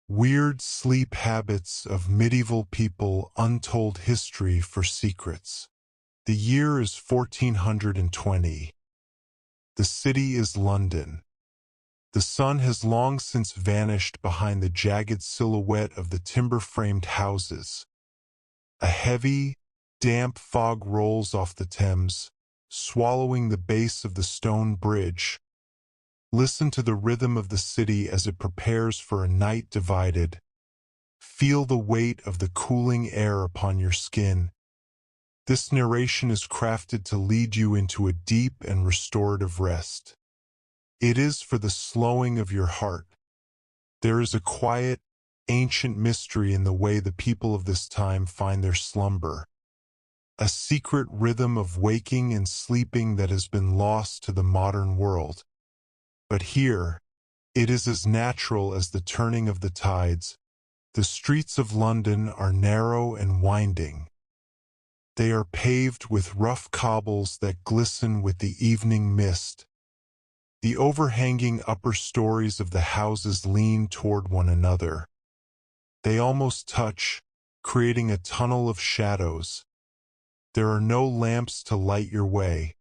Weird sleep habits of medieval people, untold history for secrets. The year is 1420. The city is London. The sun has long since vanished behind the jagged silhouette of the timber-framed houses. A heavy, damp fog rolls off the Thames, swallowing the base of the stone bridge. Listen to the rhythm of the city as it prepares for a night divided. Feel the weight of the cooling air upon your skin. This narration is crafted to lead you into a deep and restorative rest. It is for the slowing of your heart. There is a quiet, ancient mystery in the way the people of this time find their slumber. A secret rhythm of waking and sleeping that has been lost to the modern world. But here, it is as natural as the turning of the tides. The streets of London are narrow and winding. They are paved with rough cobbles that glisten with the evening mist. The overhanging upper stories of the houses lean toward one another. They almost touch, creating a tunnel of shadows. There are no lamps to light your way.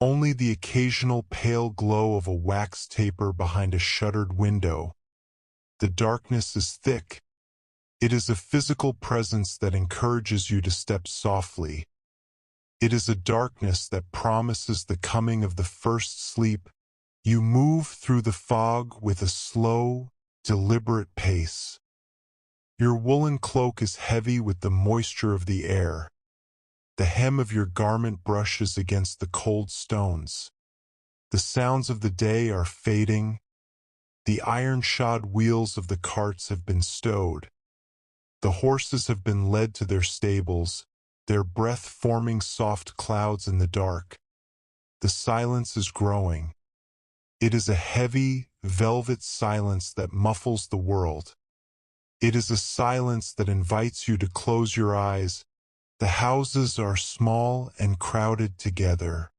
Only the occasional pale glow of a wax taper behind a shuttered window. The darkness is thick. It is a physical presence that encourages you to step softly. It is a darkness that promises the coming of the first sleep. You move through the fog with a slow, deliberate pace. Your woolen cloak is heavy with the moisture of the air. The hem of your garment brushes against the cold stones. The sounds of the day are fading. The iron-shod wheels of the carts have been stowed. The horses have been led to their stables, their breath forming soft clouds in the dark. The silence is growing. It is a heavy, velvet silence that muffles the world. It is a silence that invites you to close your eyes. The houses are small and crowded together.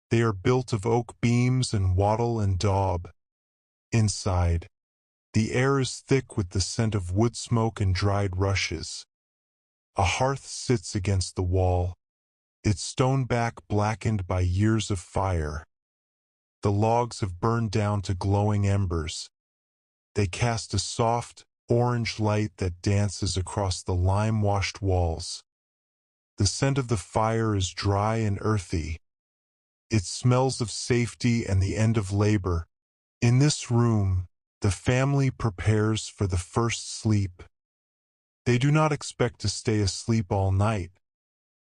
They are built of oak beams and wattle and daub. Inside, the air is thick with the scent of wood smoke and dried rushes. A hearth sits against the wall, its stone back blackened by years of fire. The logs have burned down to glowing embers. They cast a soft, orange light that dances across the lime-washed walls. The scent of the fire is dry and earthy. It smells of safety and the end of labor. In this room, the family prepares for the first sleep. They do not expect to stay asleep all night.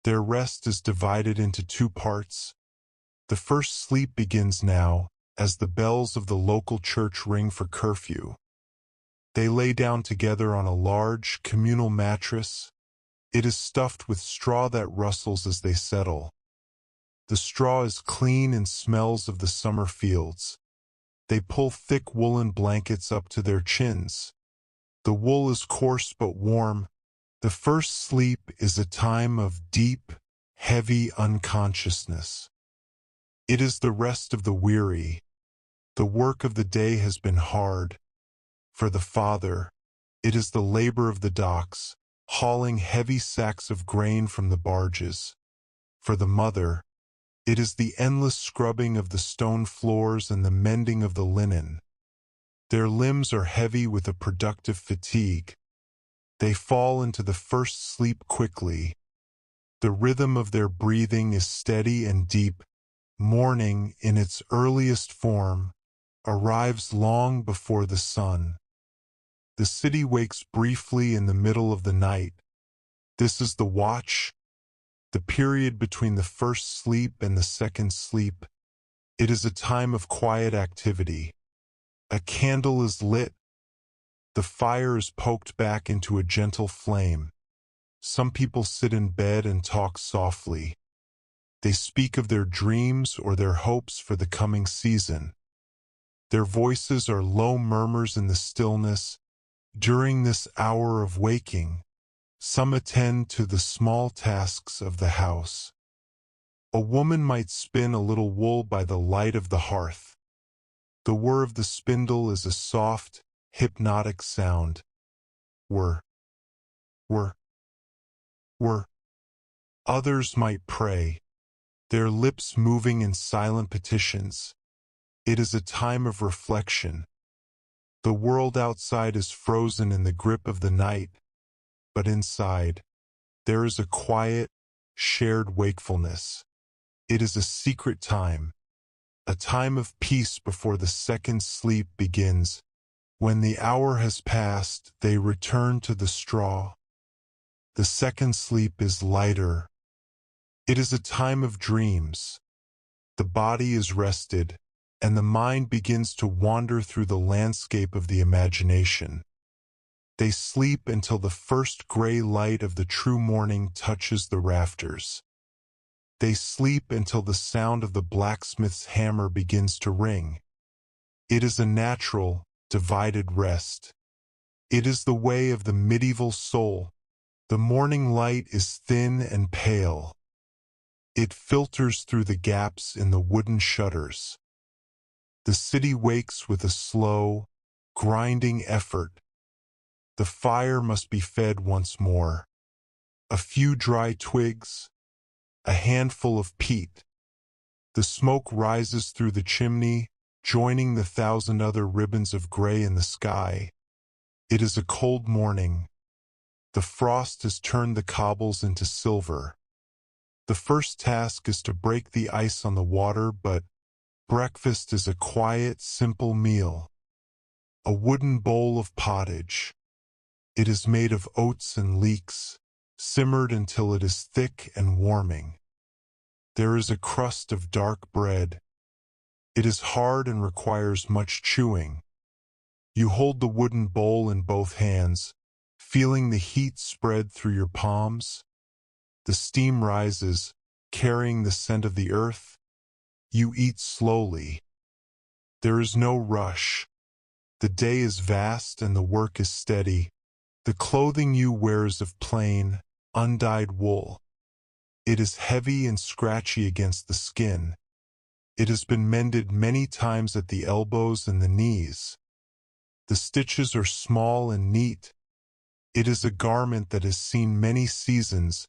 Their rest is divided into two parts. The first sleep begins now, as the bells of the local church ring for curfew. They lay down together on a large, communal mattress. It is stuffed with straw that rustles as they settle. The straw is clean and smells of the summer fields. They pull thick woolen blankets up to their chins. The wool is coarse but warm. The first sleep is a time of deep, heavy unconsciousness. It is the rest of the weary. The work of the day has been hard. For the father, it is the labor of the docks, hauling heavy sacks of grain from the barges. For the mother, it is the endless scrubbing of the stone floors and the mending of the linen. Their limbs are heavy with a productive fatigue. They fall into the first sleep quickly. The rhythm of their breathing is steady and deep. Morning, in its earliest form, arrives long before the sun. The city wakes briefly in the middle of the night. This is the watch, the period between the first sleep and the second sleep. It is a time of quiet activity. A candle is lit. The fire is poked back into a gentle flame. Some people sit in bed and talk softly. They speak of their dreams or their hopes for the coming season. Their voices are low murmurs in the stillness. During this hour of waking, some attend to the small tasks of the house. A woman might spin a little wool by the light of the hearth. The whir of the spindle is a soft, hypnotic sound. Were, were, were. Others might pray, their lips moving in silent petitions. It is a time of reflection. The world outside is frozen in the grip of the night, but inside, there is a quiet, shared wakefulness. It is a secret time, a time of peace before the second sleep begins. When the hour has passed, they return to the straw. The second sleep is lighter. It is a time of dreams. The body is rested, and the mind begins to wander through the landscape of the imagination. They sleep until the first gray light of the true morning touches the rafters. They sleep until the sound of the blacksmith's hammer begins to ring. It is a natural, divided rest. It is the way of the medieval soul. The morning light is thin and pale. It filters through the gaps in the wooden shutters. The city wakes with a slow, grinding effort. The fire must be fed once more. A few dry twigs, a handful of peat. The smoke rises through the chimney, joining the thousand other ribbons of gray in the sky. It is a cold morning. The frost has turned the cobbles into silver. The first task is to break the ice on the water, but breakfast is a quiet, simple meal. A wooden bowl of pottage. It is made of oats and leeks, simmered until it is thick and warming. There is a crust of dark bread. It is hard and requires much chewing. You hold the wooden bowl in both hands, feeling the heat spread through your palms. The steam rises, carrying the scent of the earth. You eat slowly. There is no rush. The day is vast and the work is steady. The clothing you wear is of plain, undyed wool. It is heavy and scratchy against the skin. It has been mended many times at the elbows and the knees. The stitches are small and neat. It is a garment that has seen many seasons.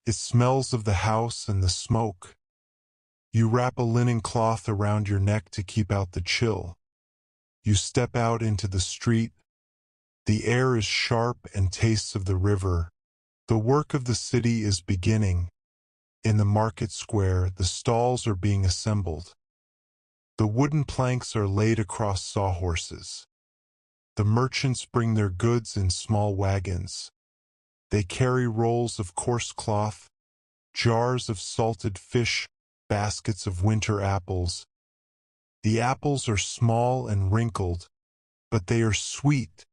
It smells of the house and the smoke. You wrap a linen cloth around your neck to keep out the chill. You step out into the street. The air is sharp and tastes of the river. The work of the city is beginning. In the market square, the stalls are being assembled. The wooden planks are laid across sawhorses. The merchants bring their goods in small wagons. They carry rolls of coarse cloth, jars of salted fish, baskets of winter apples. The apples are small and wrinkled, but they are sweet.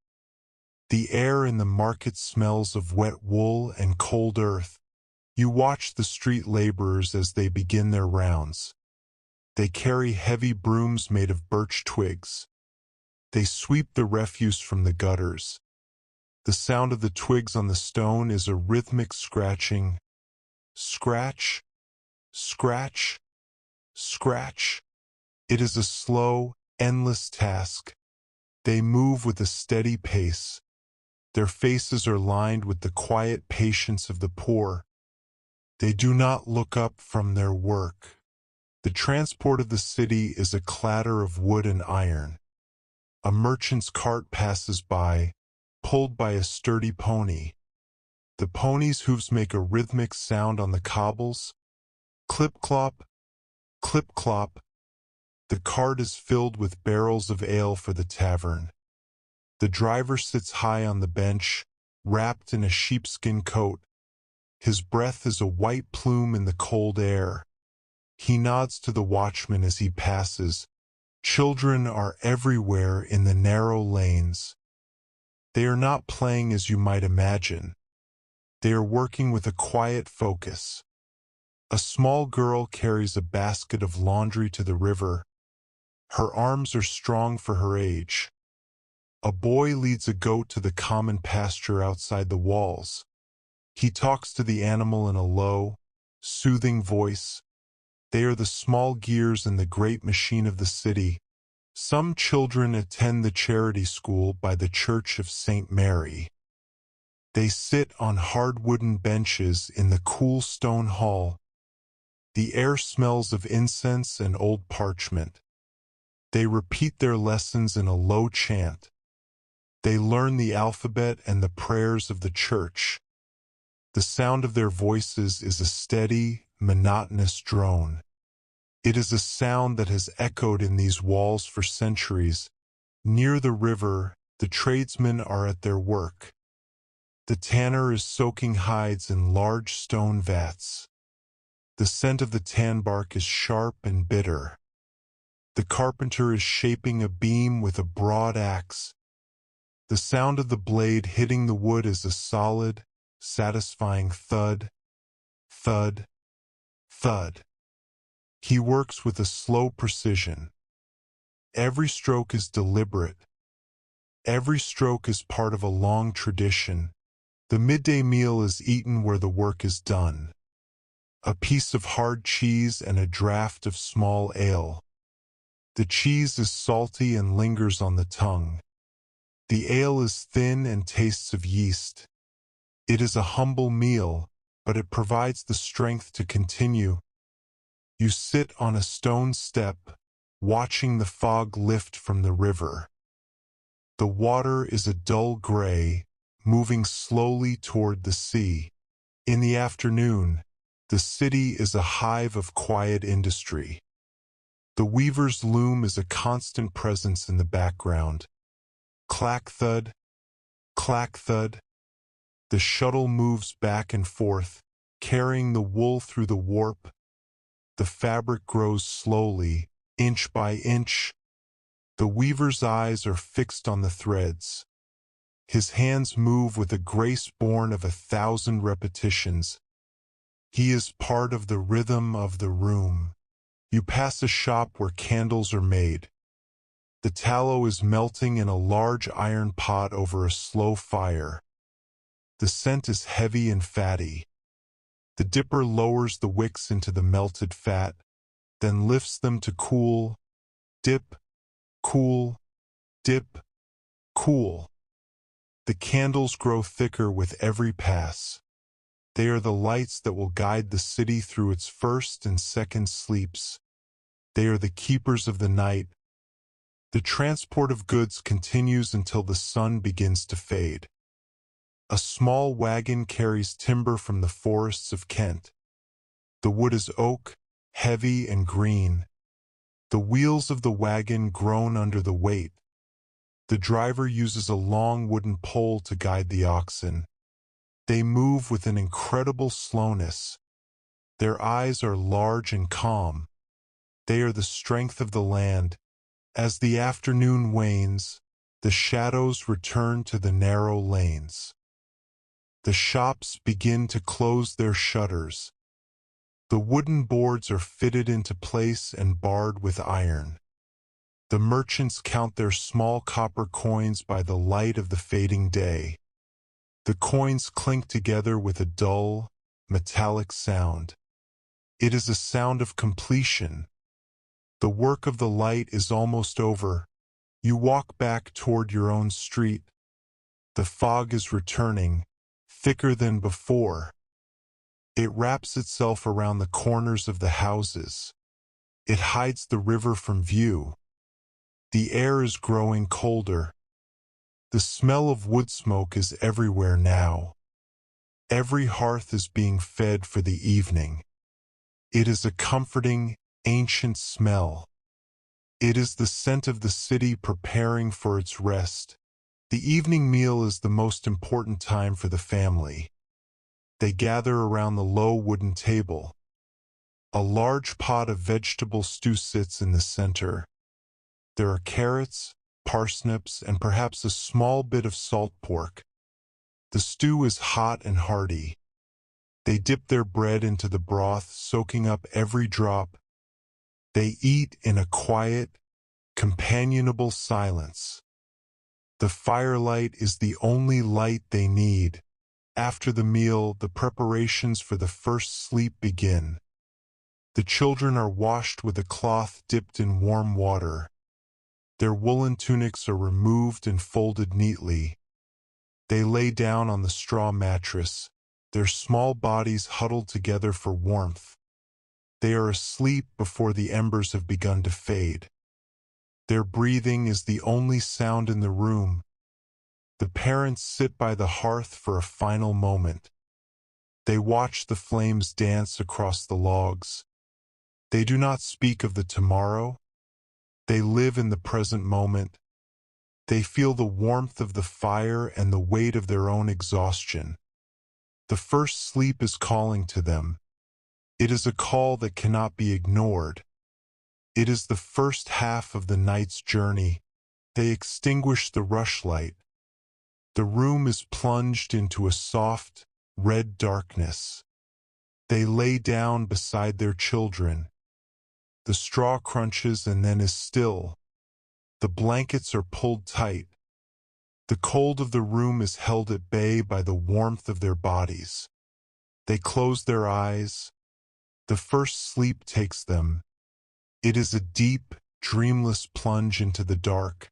The air in the market smells of wet wool and cold earth. You watch the street laborers as they begin their rounds. They carry heavy brooms made of birch twigs. They sweep the refuse from the gutters. The sound of the twigs on the stone is a rhythmic scratching. Scratch, scratch, scratch. It is a slow, endless task. They move with a steady pace. Their faces are lined with the quiet patience of the poor. They do not look up from their work. The transport of the city is a clatter of wood and iron. A merchant's cart passes by, pulled by a sturdy pony. The pony's hooves make a rhythmic sound on the cobbles. Clip-clop, clip-clop. The cart is filled with barrels of ale for the tavern. The driver sits high on the bench, wrapped in a sheepskin coat. His breath is a white plume in the cold air. He nods to the watchman as he passes. Children are everywhere in the narrow lanes. They are not playing as you might imagine. They are working with a quiet focus. A small girl carries a basket of laundry to the river. Her arms are strong for her age. A boy leads a goat to the common pasture outside the walls. He talks to the animal in a low, soothing voice. They are the small gears in the great machine of the city. Some children attend the charity school by the Church of St. Mary. They sit on hard wooden benches in the cool stone hall. The air smells of incense and old parchment. They repeat their lessons in a low chant. They learn the alphabet and the prayers of the church. The sound of their voices is a steady, monotonous drone. It is a sound that has echoed in these walls for centuries. Near the river, the tradesmen are at their work. The tanner is soaking hides in large stone vats. The scent of the tan bark is sharp and bitter. The carpenter is shaping a beam with a broad axe. The sound of the blade hitting the wood is a solid, satisfying thud, thud, thud. He works with a slow precision. Every stroke is deliberate. Every stroke is part of a long tradition. The midday meal is eaten where the work is done. A piece of hard cheese and a draught of small ale. The cheese is salty and lingers on the tongue. The ale is thin and tastes of yeast. It is a humble meal, but it provides the strength to continue. You sit on a stone step, watching the fog lift from the river. The water is a dull gray, moving slowly toward the sea. In the afternoon, the city is a hive of quiet industry. The weaver's loom is a constant presence in the background. Clack-thud, clack-thud. The shuttle moves back and forth, carrying the wool through the warp. The fabric grows slowly, inch by inch. The weaver's eyes are fixed on the threads. His hands move with a grace born of 1,000 repetitions. He is part of the rhythm of the room. You pass a shop where candles are made. The tallow is melting in a large iron pot over a slow fire. The scent is heavy and fatty. The dipper lowers the wicks into the melted fat, then lifts them to cool, dip, cool, dip, cool. The candles grow thicker with every pass. They are the lights that will guide the city through its first and second sleeps. They are the keepers of the night. The transport of goods continues until the sun begins to fade. A small wagon carries timber from the forests of Kent. The wood is oak, heavy and green. The wheels of the wagon groan under the weight. The driver uses a long wooden pole to guide the oxen. They move with an incredible slowness. Their eyes are large and calm. They are the strength of the land. As the afternoon wanes, the shadows return to the narrow lanes. The shops begin to close their shutters. The wooden boards are fitted into place and barred with iron. The merchants count their small copper coins by the light of the fading day. The coins clink together with a dull, metallic sound. It is a sound of completion. The work of the light is almost over. You walk back toward your own street. The fog is returning, thicker than before. It wraps itself around the corners of the houses. It hides the river from view. The air is growing colder. The smell of wood smoke is everywhere now. Every hearth is being fed for the evening. It is a comforting, ancient smell. It is the scent of the city preparing for its rest. The evening meal is the most important time for the family. They gather around the low wooden table. A large pot of vegetable stew sits in the center. There are carrots, parsnips, and perhaps a small bit of salt pork. The stew is hot and hearty. They dip their bread into the broth, soaking up every drop. They eat in a quiet, companionable silence. The firelight is the only light they need. After the meal, the preparations for the first sleep begin. The children are washed with a cloth dipped in warm water. Their woolen tunics are removed and folded neatly. They lay down on the straw mattress, their small bodies huddled together for warmth. They are asleep before the embers have begun to fade. Their breathing is the only sound in the room. The parents sit by the hearth for a final moment. They watch the flames dance across the logs. They do not speak of the tomorrow. They live in the present moment. They feel the warmth of the fire and the weight of their own exhaustion. The first sleep is calling to them. It is a call that cannot be ignored. It is the first half of the night's journey. They extinguish the rushlight. The room is plunged into a soft, red darkness. They lay down beside their children. The straw crunches and then is still. The blankets are pulled tight. The cold of the room is held at bay by the warmth of their bodies. They close their eyes. The first sleep takes them. It is a deep, dreamless plunge into the dark.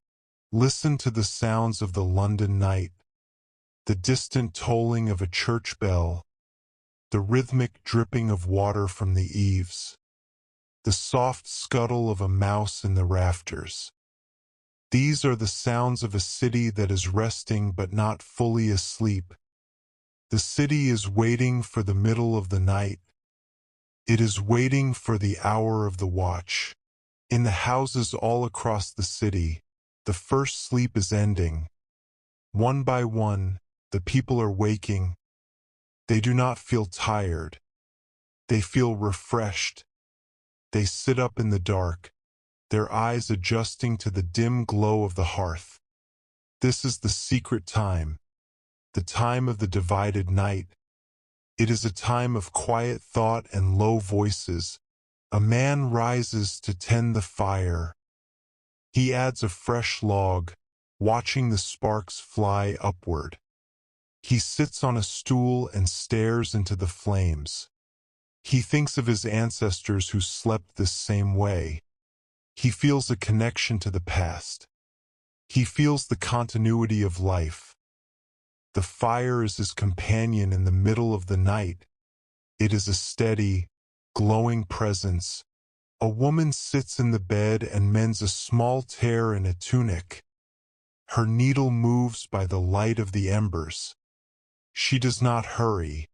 Listen to the sounds of the London night. The distant tolling of a church bell. The rhythmic dripping of water from the eaves. The soft scuttle of a mouse in the rafters. These are the sounds of a city that is resting but not fully asleep. The city is waiting for the middle of the night. It is waiting for the hour of the watch. In the houses all across the city, the first sleep is ending. One by one, the people are waking. They do not feel tired. They feel refreshed. They sit up in the dark, their eyes adjusting to the dim glow of the hearth. This is the secret time, the time of the divided night. It is a time of quiet thought and low voices. A man rises to tend the fire. He adds a fresh log, watching the sparks fly upward. He sits on a stool and stares into the flames. He thinks of his ancestors who slept this same way. He feels a connection to the past. He feels the continuity of life. The fire is his companion in the middle of the night. It is a steady, glowing presence. A woman sits in the bed and mends a small tear in a tunic. Her needle moves by the light of the embers. She does not hurry.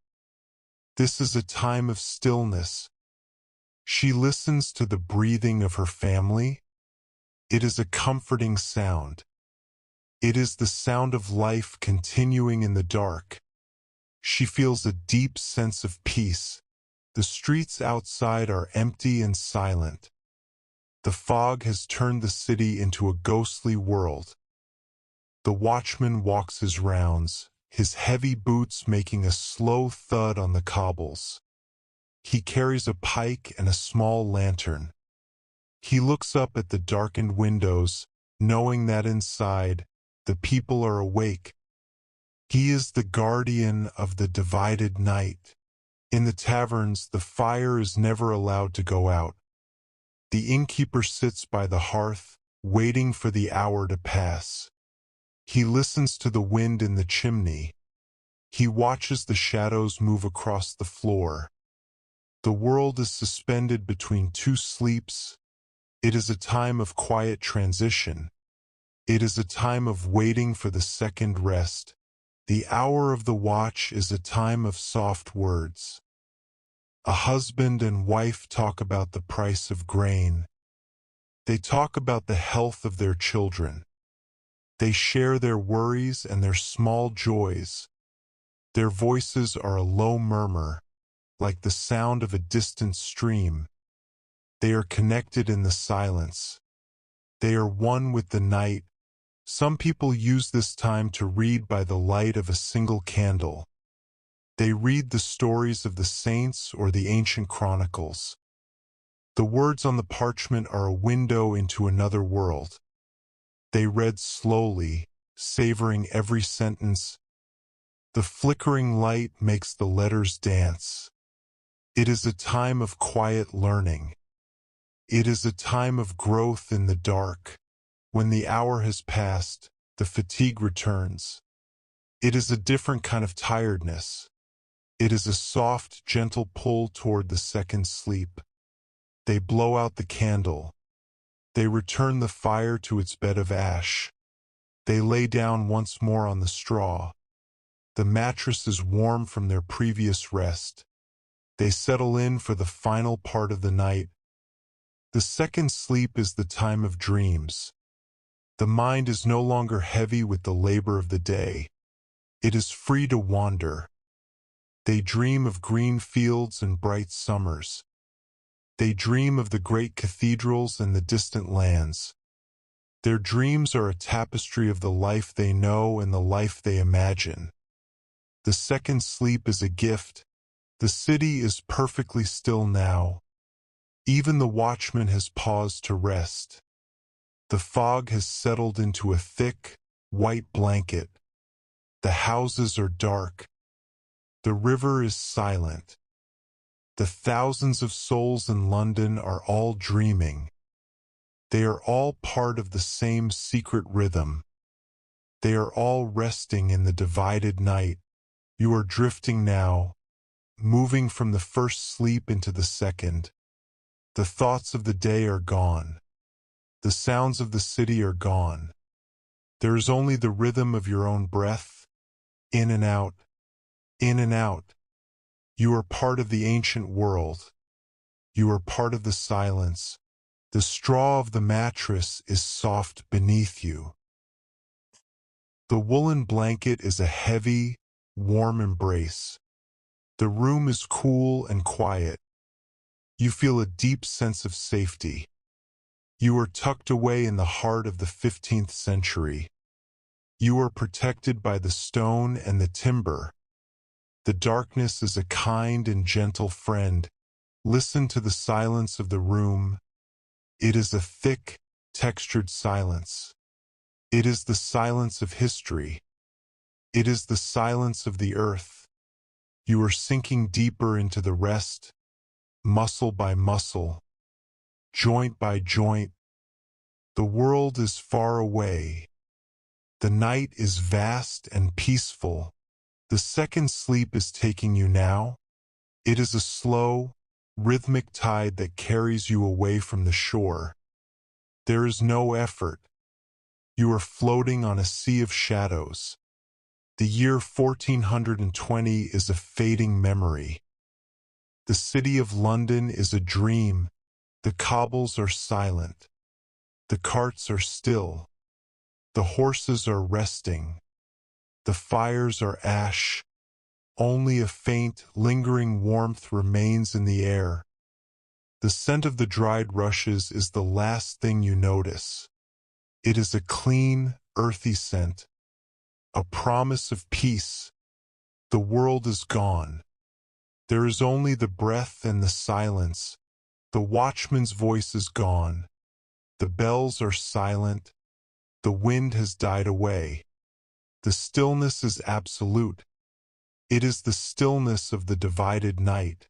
This is a time of stillness. She listens to the breathing of her family. It is a comforting sound. It is the sound of life continuing in the dark. She feels a deep sense of peace. The streets outside are empty and silent. The fog has turned the city into a ghostly world. The watchman walks his rounds, his heavy boots making a slow thud on the cobbles. He carries a pike and a small lantern. He looks up at the darkened windows, knowing that inside, the people are awake. He is the guardian of the divided night. In the taverns, the fire is never allowed to go out. The innkeeper sits by the hearth, waiting for the hour to pass. He listens to the wind in the chimney. He watches the shadows move across the floor. The world is suspended between two sleeps. It is a time of quiet transition. It is a time of waiting for the second rest. The hour of the watch is a time of soft words. A husband and wife talk about the price of grain. They talk about the health of their children. They share their worries and their small joys. Their voices are a low murmur, like the sound of a distant stream. They are connected in the silence. They are one with the night. Some people use this time to read by the light of a single candle. They read the stories of the saints or the ancient chronicles. The words on the parchment are a window into another world. They read slowly, savoring every sentence. The flickering light makes the letters dance. It is a time of quiet learning. It is a time of growth in the dark. When the hour has passed, the fatigue returns. It is a different kind of tiredness. It is a soft, gentle pull toward the second sleep. They blow out the candle. They return the fire to its bed of ash. They lay down once more on the straw. The mattress is warm from their previous rest. They settle in for the final part of the night. The second sleep is the time of dreams. The mind is no longer heavy with the labor of the day. It is free to wander. They dream of green fields and bright summers. They dream of the great cathedrals and the distant lands. Their dreams are a tapestry of the life they know and the life they imagine. The second sleep is a gift. The city is perfectly still now. Even the watchman has paused to rest. The fog has settled into a thick, white blanket. The houses are dark. The river is silent. The thousands of souls in London are all dreaming. They are all part of the same secret rhythm. They are all resting in the divided night. You are drifting now, moving from the first sleep into the second. The thoughts of the day are gone. The sounds of the city are gone. There is only the rhythm of your own breath, in and out, in and out. You are part of the ancient world. You are part of the silence. The straw of the mattress is soft beneath you. The woolen blanket is a heavy, warm embrace. The room is cool and quiet. You feel a deep sense of safety. You are tucked away in the heart of the 15th century. You are protected by the stone and the timber. The darkness is a kind and gentle friend. Listen to the silence of the room. It is a thick, textured silence. It is the silence of history. It is the silence of the earth. You are sinking deeper into the rest, muscle by muscle, joint by joint. The world is far away. The night is vast and peaceful. The second sleep is taking you now. It is a slow, rhythmic tide that carries you away from the shore. There is no effort. You are floating on a sea of shadows. The year 1420 is a fading memory. The city of London is a dream. The cobbles are silent. The carts are still. The horses are resting. The fires are ash. Only a faint, lingering warmth remains in the air. The scent of the dried rushes is the last thing you notice. It is a clean, earthy scent, a promise of peace. The world is gone. There is only the breath and the silence. The watchman's voice is gone. The bells are silent. The wind has died away. The stillness is absolute. It is the stillness of the divided night.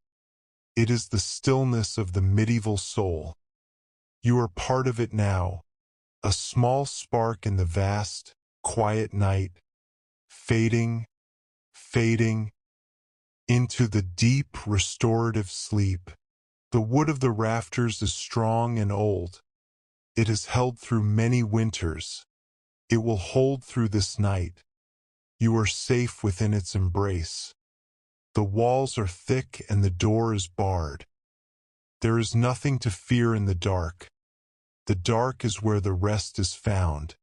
It is the stillness of the medieval soul. You are part of it now, a small spark in the vast, quiet night, fading, fading, into the deep, restorative sleep. The wood of the rafters is strong and old. It has held through many winters. It will hold through this night. You are safe within its embrace. The walls are thick and the door is barred. There is nothing to fear in the dark. The dark is where the rest is found.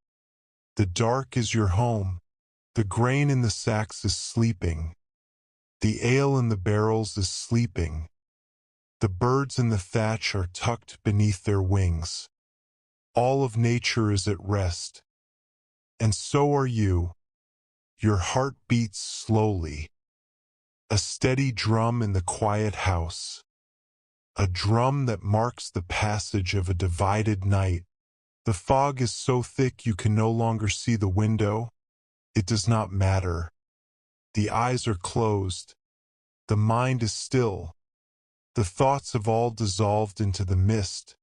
The dark is your home. The grain in the sacks is sleeping. The ale in the barrels is sleeping. The birds in the thatch are tucked beneath their wings. All of nature is at rest. And so are you. Your heart beats slowly. A steady drum in the quiet house. A drum that marks the passage of a divided night. The fog is so thick you can no longer see the window. It does not matter. The eyes are closed. The mind is still. The thoughts have all dissolved into the mist.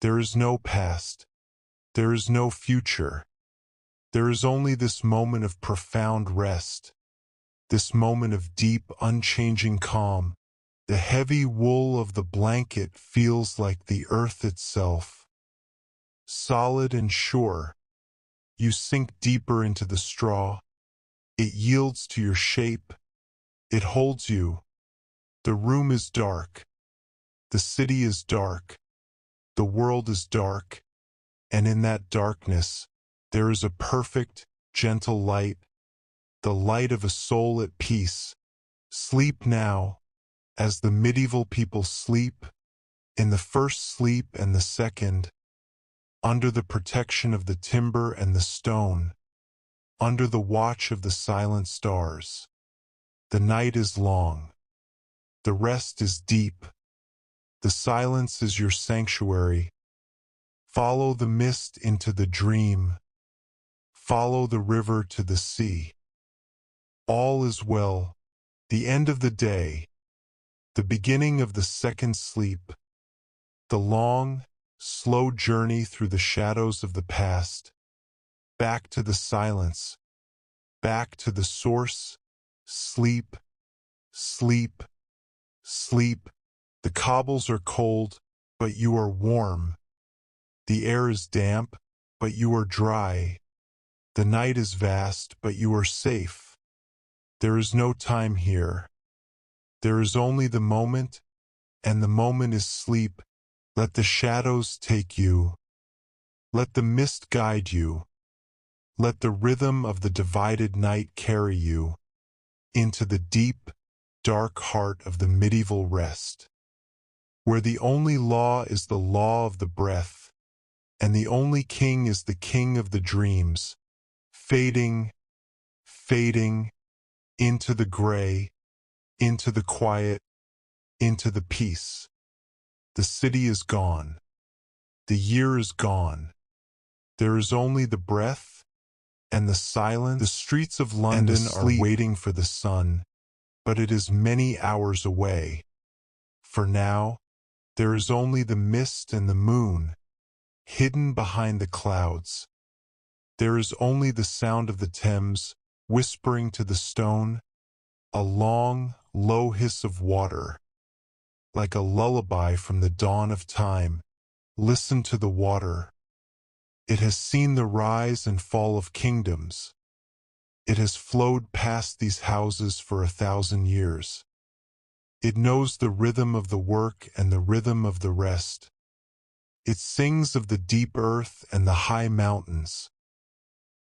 There is no past. There is no future. There is only this moment of profound rest, this moment of deep, unchanging calm. The heavy wool of the blanket feels like the earth itself, solid and sure. You sink deeper into the straw. It yields to your shape. It holds you. The room is dark. The city is dark. The world is dark. And in that darkness, there is a perfect, gentle light, the light of a soul at peace. Sleep now, as the medieval people sleep, in the first sleep and the second, under the protection of the timber and the stone, under the watch of the silent stars. The night is long. The rest is deep. The silence is your sanctuary. Follow the mist into the dream. Follow the river to the sea. All is well. The end of the day. The beginning of the second sleep. The long, slow journey through the shadows of the past. Back to the silence. Back to the source. Sleep. Sleep. Sleep. The cobbles are cold, but you are warm. The air is damp, but you are dry. The night is vast, but you are safe. There is no time here. There is only the moment, and the moment is sleep. Let the shadows take you. Let the mist guide you. Let the rhythm of the divided night carry you into the deep, dark heart of the medieval rest, where the only law is the law of the breath, and the only king is the king of the dreams, fading, fading, into the gray, into the quiet, into the peace. The city is gone. The year is gone. There is only the breath and the silence. The streets of London are waiting for the sun, but it is many hours away. For now, there is only the mist and the moon, hidden behind the clouds. There is only the sound of the Thames, whispering to the stone, a long, low hiss of water, like a lullaby from the dawn of time. Listen to the water. It has seen the rise and fall of kingdoms. It has flowed past these houses for 1,000 years. It knows the rhythm of the work and the rhythm of the rest. It sings of the deep earth and the high mountains.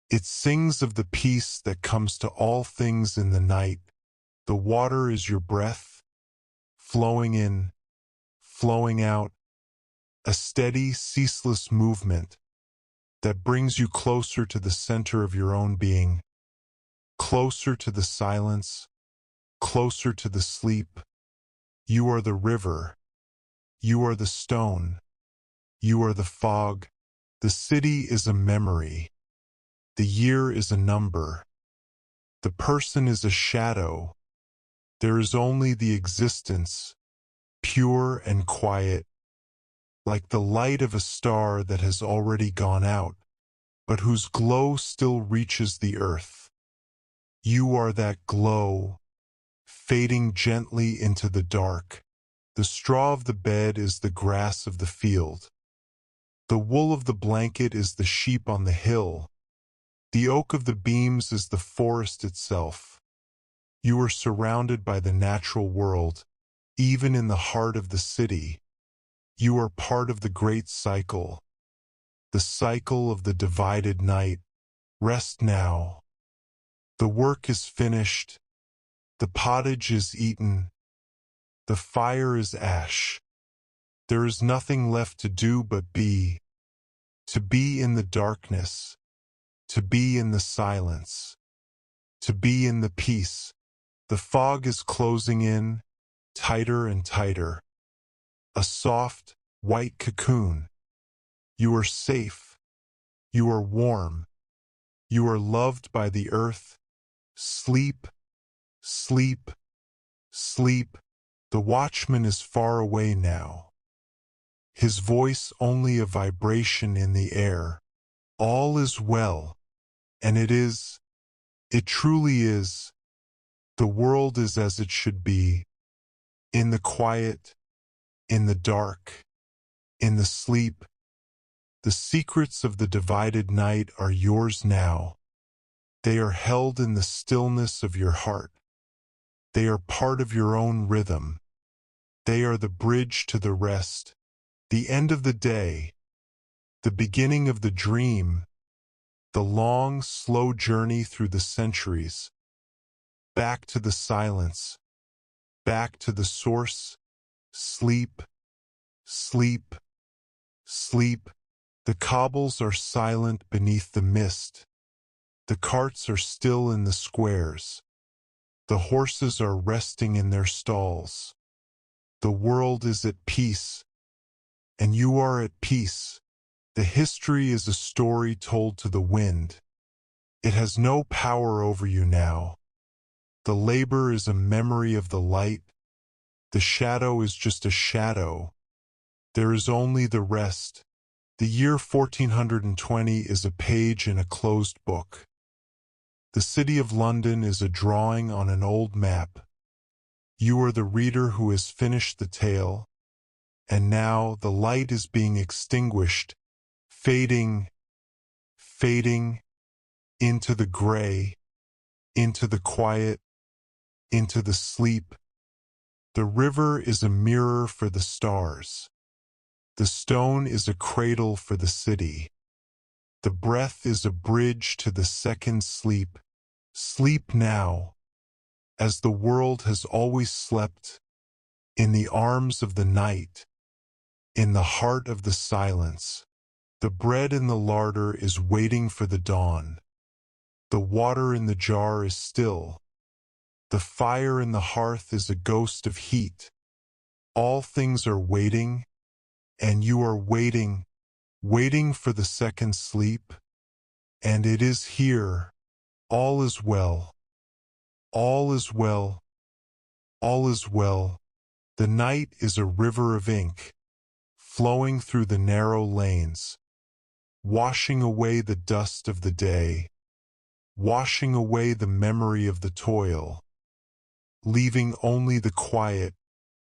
It sings of the peace that comes to all things in the night. The water is your breath, flowing in, flowing out, a steady, ceaseless movement that brings you closer to the center of your own being, closer to the silence, closer to the sleep. You are the river. You are the stone. You are the fog. The city is a memory. The year is a number. The person is a shadow. There is only the existence, pure and quiet, like the light of a star that has already gone out, but whose glow still reaches the earth. You are that glow, fading gently into the dark. The straw of the bed is the grass of the field. The wool of the blanket is the sheep on the hill. The oak of the beams is the forest itself. You are surrounded by the natural world, even in the heart of the city. You are part of the great cycle, the cycle of the divided night. Rest now. The work is finished. The pottage is eaten. The fire is ash. There is nothing left to do but be. To be in the darkness. To be in the silence. To be in the peace. The fog is closing in, tighter and tighter. A soft, white cocoon. You are safe. You are warm. You are loved by the earth. Sleep, sleep, sleep. The watchman is far away now. His voice only a vibration in the air. All is well, and it truly is. The world is as it should be, in the quiet, in the dark, in the sleep. The secrets of the divided night are yours now. They are held in the stillness of your heart. They are part of your own rhythm. They are the bridge to the rest, the end of the day, the beginning of the dream, the long, slow journey through the centuries, back to the silence, back to the source. Sleep, sleep, sleep. The cobbles are silent beneath the mist. The carts are still in the squares. The horses are resting in their stalls. The world is at peace, and you are at peace. The history is a story told to the wind. It has no power over you now. The labor is a memory of the light. The shadow is just a shadow. There is only the rest. The year 1420 is a page in a closed book. The city of London is a drawing on an old map. You are the reader who has finished the tale, and now the light is being extinguished, fading, fading, into the gray, into the quiet, into the sleep. The river is a mirror for the stars. The stone is a cradle for the city. The breath is a bridge to the second sleep. Sleep now, as the world has always slept, in the arms of the night, in the heart of the silence. The bread in the larder is waiting for the dawn. The water in the jar is still. The fire in the hearth is a ghost of heat. All things are waiting, and you are waiting, waiting for the second sleep. And it is here. All is well. All is well. All is well. The night is a river of ink, flowing through the narrow lanes, washing away the dust of the day, washing away the memory of the toil, leaving only the quiet.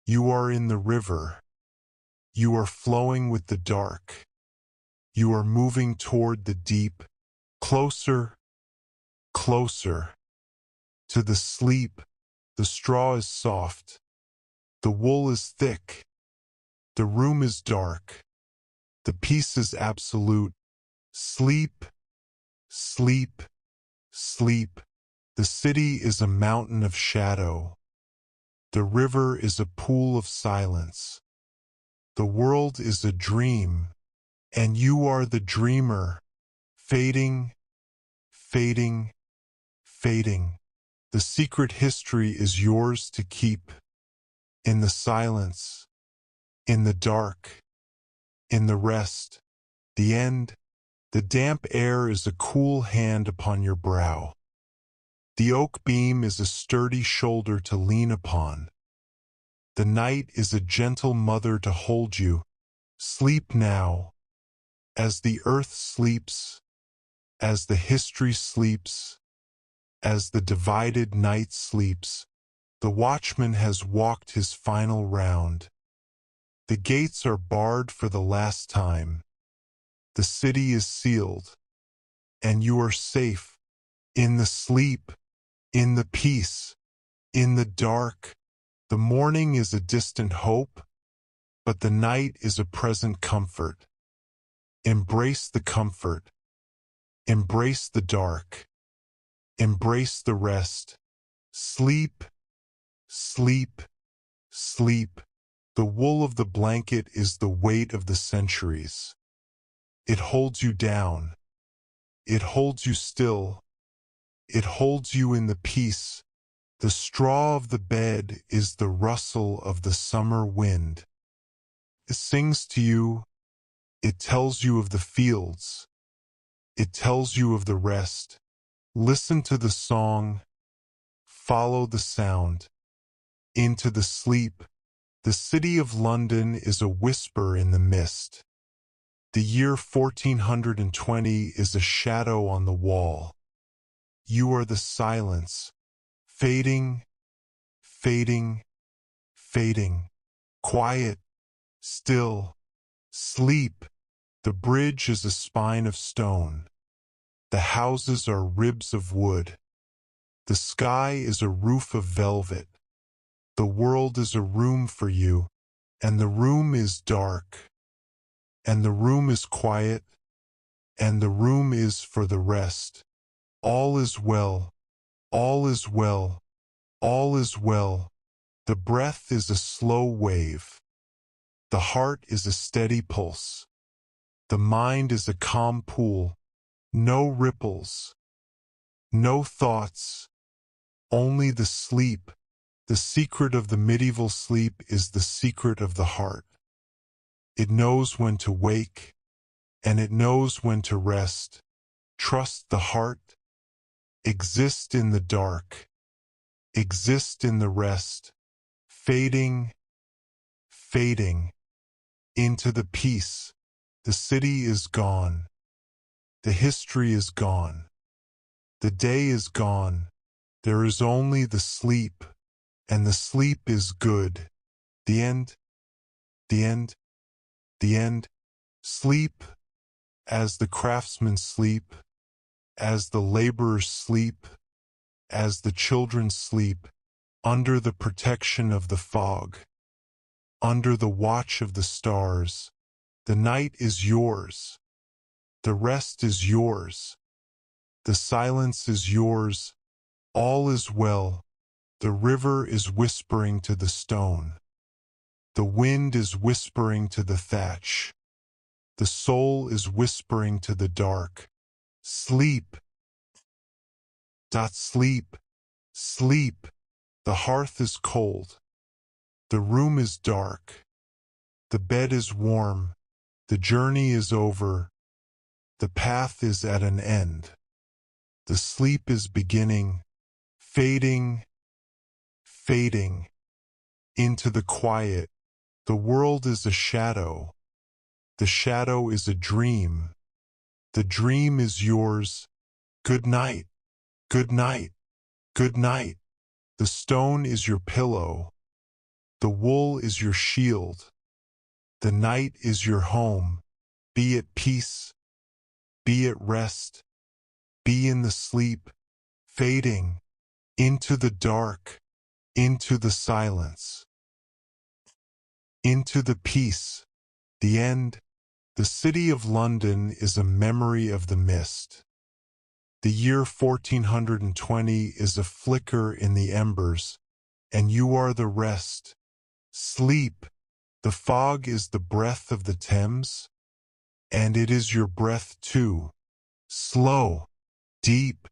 You are in the river. You are flowing with the dark. You are moving toward the deep, closer, closer, to the sleep. The straw is soft. The wool is thick. The room is dark. The peace is absolute. Sleep, sleep, sleep. The city is a mountain of shadow. The river is a pool of silence. The world is a dream, and you are the dreamer, fading, fading, fading. The secret history is yours to keep, in the silence, in the dark, in the rest. The end. The damp air is a cool hand upon your brow. The oak beam is a sturdy shoulder to lean upon. The night is a gentle mother to hold you. Sleep now, as the earth sleeps, as the history sleeps, as the divided night sleeps. The watchman has walked his final round. The gates are barred for the last time. The city is sealed, and you are safe, in the sleep, in the peace, in the dark. The morning is a distant hope, but the night is a present comfort. Embrace the comfort. Embrace the dark. Embrace the rest. Sleep, sleep, sleep. The wool of the blanket is the weight of the centuries. It holds you down. It holds you still. It holds you in the peace. The straw of the bed is the rustle of the summer wind. It sings to you. It tells you of the fields. It tells you of the rest. Listen to the song. Follow the sound. Into the sleep. The city of London is a whisper in the mist. The year 1420 is a shadow on the wall. You are the silence, fading, fading, fading, quiet, still, sleep. The bridge is a spine of stone. The houses are ribs of wood. The sky is a roof of velvet. The world is a room for you, and the room is dark. And the room is quiet, and the room is for the rest. All is well, all is well, all is well. The breath is a slow wave. The heart is a steady pulse. The mind is a calm pool. No ripples, no thoughts, only the sleep. The secret of the medieval sleep is the secret of the heart. It knows when to wake, and it knows when to rest. Trust the heart. Exist in the dark. Exist in the rest. Fading, fading, into the peace. The city is gone. The history is gone. The day is gone. There is only the sleep, and the sleep is good. The end, the end, the end. Sleep, as the craftsmen sleep, as the laborers sleep, as the children sleep, under the protection of the fog, under the watch of the stars. The night is yours. The rest is yours. The silence is yours. All is well. The river is whispering to the stone. The wind is whispering to the thatch. The soul is whispering to the dark. Sleep. Sleep. Sleep. The hearth is cold. The room is dark. The bed is warm. The journey is over. The path is at an end. The sleep is beginning, fading, fading, into the quiet. The world is a shadow. The shadow is a dream. The dream is yours. Good night, good night, good night. The stone is your pillow. The wool is your shield. The night is your home. Be at peace. Be at rest. Be in the sleep, fading, into the dark, into the silence, into the peace, the end. The city of London is a memory of the mist. The year 1420 is a flicker in the embers, and you are the rest. Sleep. The fog is the breath of the Thames, and it is your breath too. Slow, deep,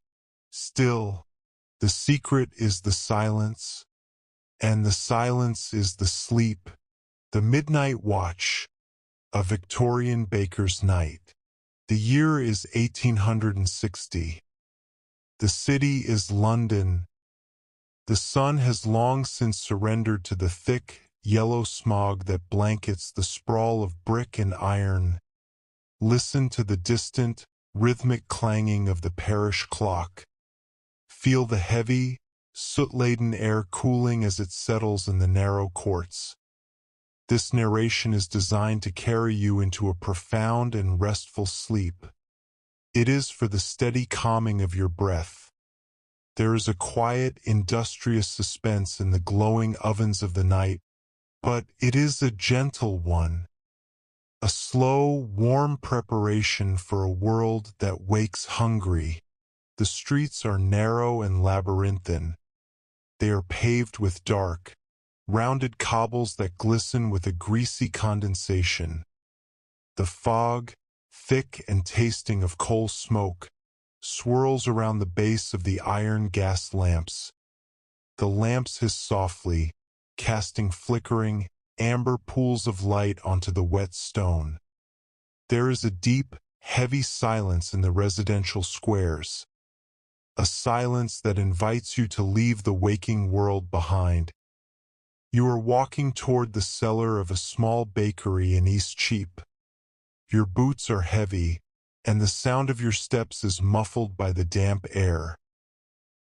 still. The secret is the silence, and the silence is the sleep. The midnight watch, a Victorian baker's night. The year is 1860. The city is London. The sun has long since surrendered to the thick, yellow smog that blankets the sprawl of brick and iron. Listen to the distant, rhythmic clanging of the parish clock. Feel the heavy, soot-laden air cooling as it settles in the narrow courts. This narration is designed to carry you into a profound and restful sleep. It is for the steady calming of your breath. There is a quiet, industrious suspense in the glowing ovens of the night, but it is a gentle one. A slow, warm preparation for a world that wakes hungry. The streets are narrow and labyrinthine. They are paved with dark, rounded cobbles that glisten with a greasy condensation. The fog, thick and tasting of coal smoke, swirls around the base of the iron gas lamps. The lamps hiss softly, casting flickering, amber pools of light onto the wet stone. There is a deep, heavy silence in the residential squares. A silence that invites you to leave the waking world behind. You are walking toward the cellar of a small bakery in East Cheap. Your boots are heavy, and the sound of your steps is muffled by the damp air.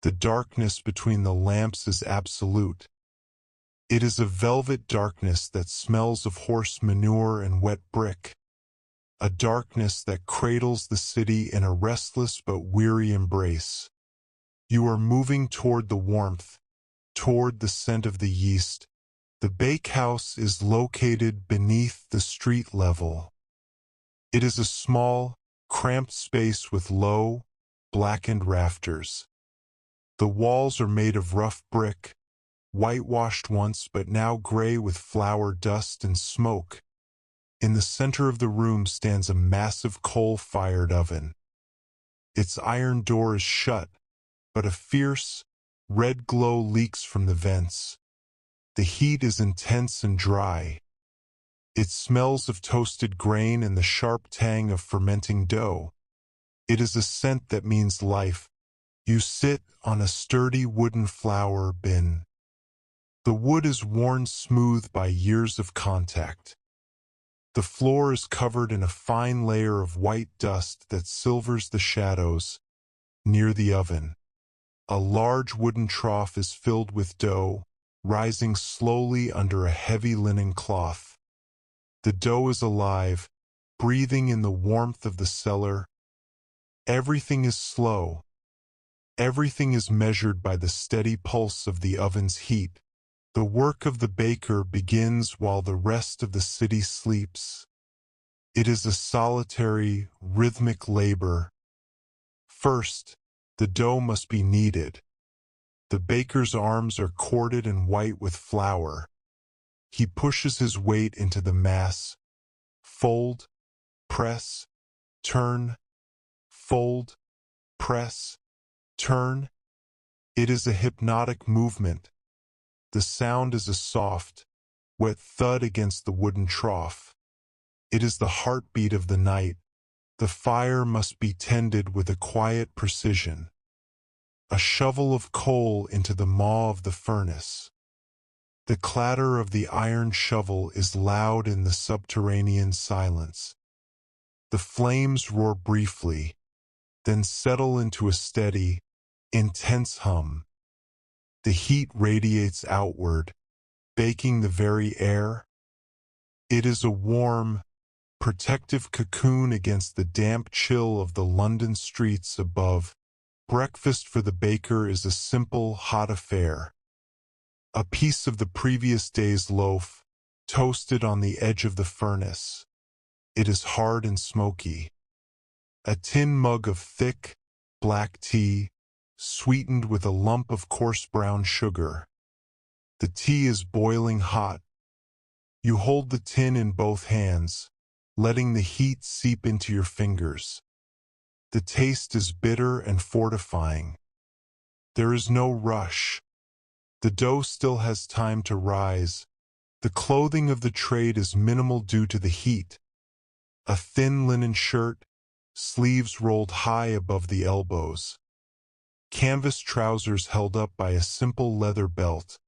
The darkness between the lamps is absolute. It is a velvet darkness that smells of horse manure and wet brick. A darkness that cradles the city in a restless but weary embrace. You are moving toward the warmth, toward the scent of the yeast. The bakehouse is located beneath the street level. It is a small, cramped space with low, blackened rafters. The walls are made of rough brick, whitewashed once but now gray with flour dust and smoke. In the center of the room stands a massive coal-fired oven. Its iron door is shut, but a fierce, red glow leaks from the vents. The heat is intense and dry. It smells of toasted grain and the sharp tang of fermenting dough. It is a scent that means life. You sit on a sturdy wooden flour bin. The wood is worn smooth by years of contact. The floor is covered in a fine layer of white dust that silvers the shadows. Near the oven, a large wooden trough is filled with dough, rising slowly under a heavy linen cloth. The dough is alive, breathing in the warmth of the cellar. Everything is slow. Everything is measured by the steady pulse of the oven's heat. The work of the baker begins while the rest of the city sleeps. It is a solitary, rhythmic labor. First, the dough must be kneaded. The baker's arms are corded and white with flour. He pushes his weight into the mass. Fold, press, turn, fold, press, turn. It is a hypnotic movement. The sound is a soft, wet thud against the wooden trough. It is the heartbeat of the night. The fire must be tended with a quiet precision. A shovel of coal into the maw of the furnace. The clatter of the iron shovel is loud in the subterranean silence. The flames roar briefly, then settle into a steady, intense hum. The heat radiates outward, baking the very air. It is a warm, protective cocoon against the damp chill of the London streets above. Breakfast for the baker is a simple, hot affair. A piece of the previous day's loaf, toasted on the edge of the furnace. It is hard and smoky. A tin mug of thick, black tea, sweetened with a lump of coarse brown sugar. The tea is boiling hot. You hold the tin in both hands, letting the heat seep into your fingers. The taste is bitter and fortifying. There is no rush. The dough still has time to rise. The clothing of the trade is minimal due to the heat. A thin linen shirt, sleeves rolled high above the elbows. Canvas trousers held up by a simple leather belt.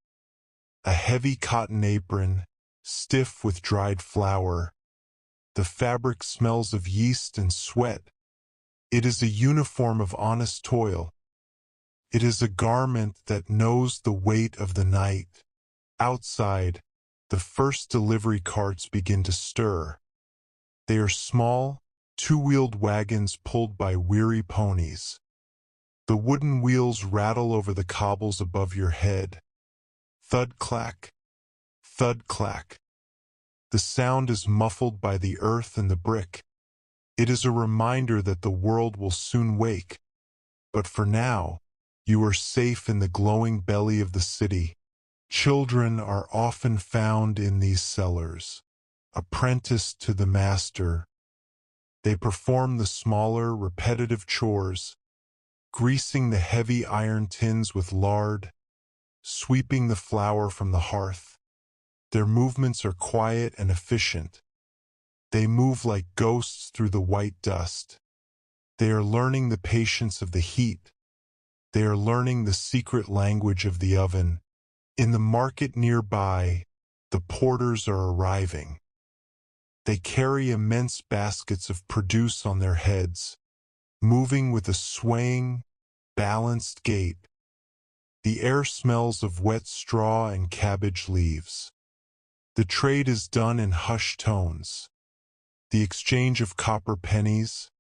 A heavy cotton apron, stiff with dried flour. The fabric smells of yeast and sweat. It is a uniform of honest toil. It is a garment that knows the weight of the night. Outside, the first delivery carts begin to stir. They are small, two-wheeled wagons pulled by weary ponies. The wooden wheels rattle over the cobbles above your head. Thud-clack, thud-clack. The sound is muffled by the earth and the brick. It is a reminder that the world will soon wake. But for now, you are safe in the glowing belly of the city. Children are often found in these cellars, apprenticed to the master. They perform the smaller, repetitive chores, greasing the heavy iron tins with lard, sweeping the flour from the hearth. Their movements are quiet and efficient. They move like ghosts through the white dust. They are learning the patience of the heat. They are learning the secret language of the oven. In the market nearby, the porters are arriving. They carry immense baskets of produce on their heads, moving with a swaying, balanced gait. The air smells of wet straw and cabbage leaves. The trade is done in hushed tones. The exchange of copper pennies,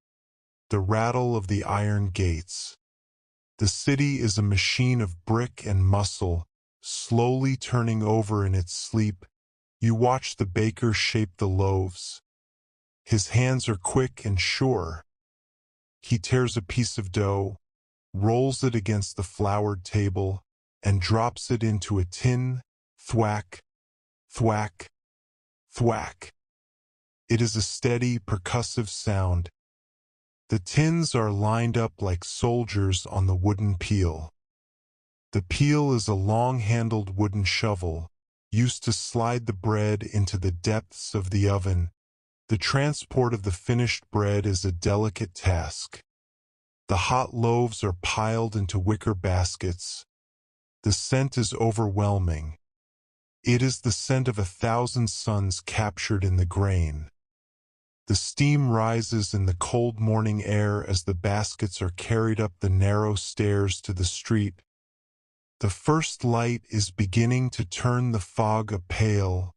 the rattle of the iron gates. The city is a machine of brick and muscle, slowly turning over in its sleep. You watch the baker shape the loaves. His hands are quick and sure. He tears a piece of dough, rolls it against the floured table, and drops it into a tin. Thwack, thwack, thwack. It is a steady, percussive sound. The tins are lined up like soldiers on the wooden peel. The peel is a long-handled wooden shovel, used to slide the bread into the depths of the oven. The transport of the finished bread is a delicate task. The hot loaves are piled into wicker baskets. The scent is overwhelming. It is the scent of 1,000 suns captured in the grain. The steam rises in the cold morning air as the baskets are carried up the narrow stairs to the street. The first light is beginning to turn the fog a pale,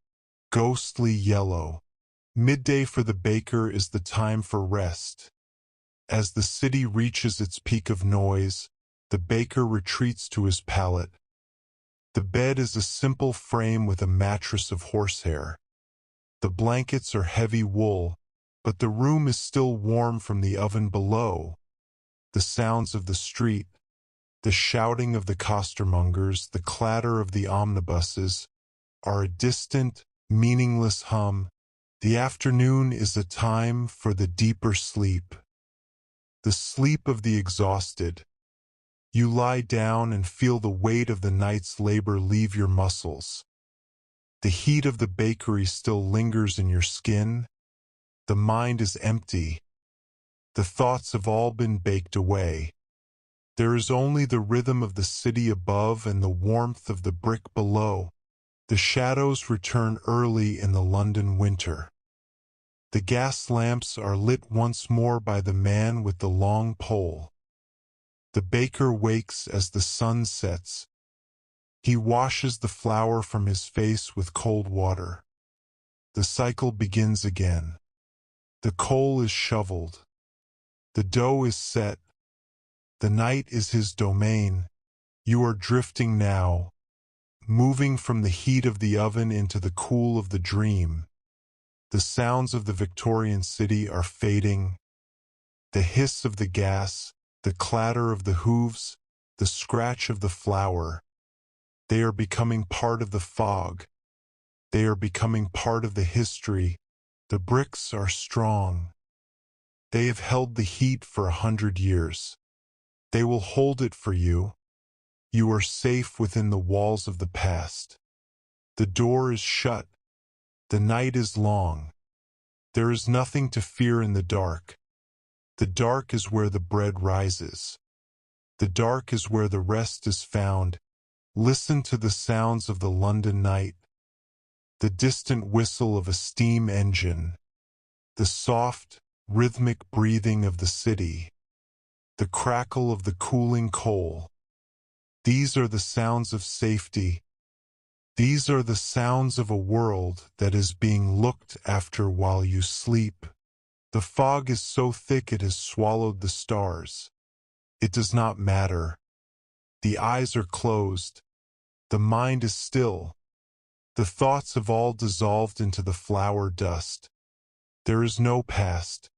ghostly yellow. Midday for the baker is the time for rest. As the city reaches its peak of noise, the baker retreats to his pallet. The bed is a simple frame with a mattress of horsehair. The blankets are heavy wool, but the room is still warm from the oven below. The sounds of the street, the shouting of the costermongers, the clatter of the omnibuses, are a distant, meaningless hum. The afternoon is a time for the deeper sleep. The sleep of the exhausted. You lie down and feel the weight of the night's labor leave your muscles. The heat of the bakery still lingers in your skin. The mind is empty. The thoughts have all been baked away. There is only the rhythm of the city above and the warmth of the brick below. The shadows return early in the London winter. The gas lamps are lit once more by the man with the long pole. The baker wakes as the sun sets. He washes the flour from his face with cold water. The cycle begins again. The coal is shoveled. The dough is set. The night is his domain. You are drifting now, moving from the heat of the oven into the cool of the dream. The sounds of the Victorian city are fading. The hiss of the gas, the clatter of the hooves, the scratch of the flour. They are becoming part of the fog. They are becoming part of the history. The bricks are strong. They have held the heat for 100 years. They will hold it for you. You are safe within the walls of the past. The door is shut. The night is long. There is nothing to fear in the dark. The dark is where the bread rises. The dark is where the rest is found. Listen to the sounds of the London night. The distant whistle of a steam engine. The soft, rhythmic breathing of the city. The crackle of the cooling coal. These are the sounds of safety. These are the sounds of a world that is being looked after while you sleep. The fog is so thick it has swallowed the stars. It does not matter. The eyes are closed. The mind is still. The thoughts have all dissolved into the flour dust. There is no past.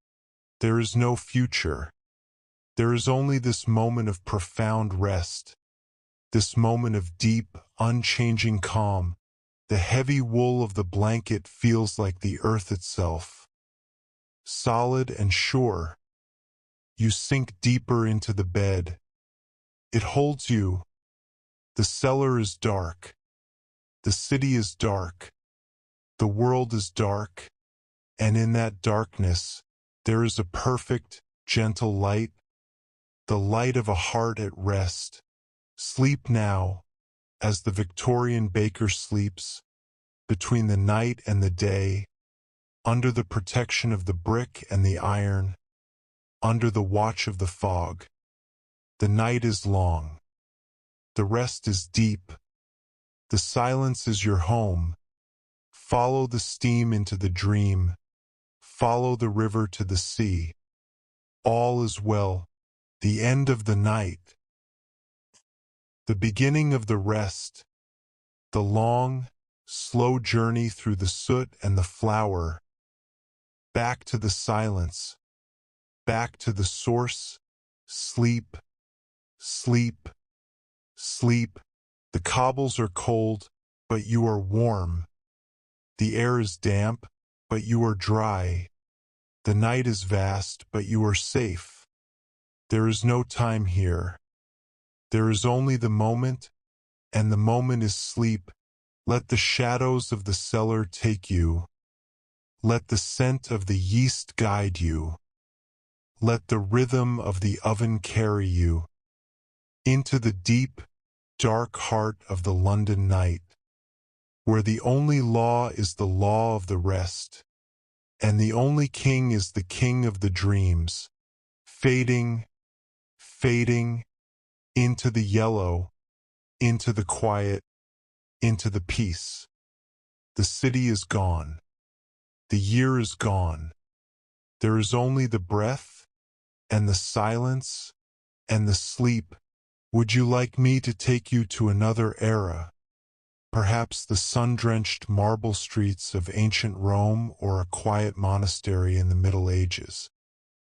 There is no future. There is only this moment of profound rest. This moment of deep, unchanging calm. The heavy wool of the blanket feels like the earth itself. Solid and sure. You sink deeper into the bed. It holds you. The cellar is dark. The city is dark. The world is dark. And in that darkness, there is a perfect, gentle light. The light of a heart at rest. Sleep now, as the Victorian baker sleeps, between the night and the day. under the protection of the brick and the iron, under the watch of the fog. The night is long. The rest is deep. The silence is your home. Follow the steam into the dream. Follow the river to the sea. All is well. The end of the night. The beginning of the rest. The long, slow journey through the soot and the flower. Back to the silence. Back to the source. Sleep. Sleep. Sleep. The cobbles are cold, but you are warm. The air is damp, but you are dry. The night is vast, but you are safe. There is no time here. There is only the moment, and the moment is sleep. Let the shadows of the cellar take you. Let the scent of the yeast guide you. Let the rhythm of the oven carry you into the deep, dark heart of the London night, where the only law is the law of the rest, and the only king is the king of the dreams, fading, fading, into the yellow, into the quiet, into the peace. The city is gone. The year is gone. There is only the breath, and the silence, and the sleep. Would you like me to take you to another era? Perhaps the sun-drenched marble streets of ancient Rome or a quiet monastery in the Middle Ages.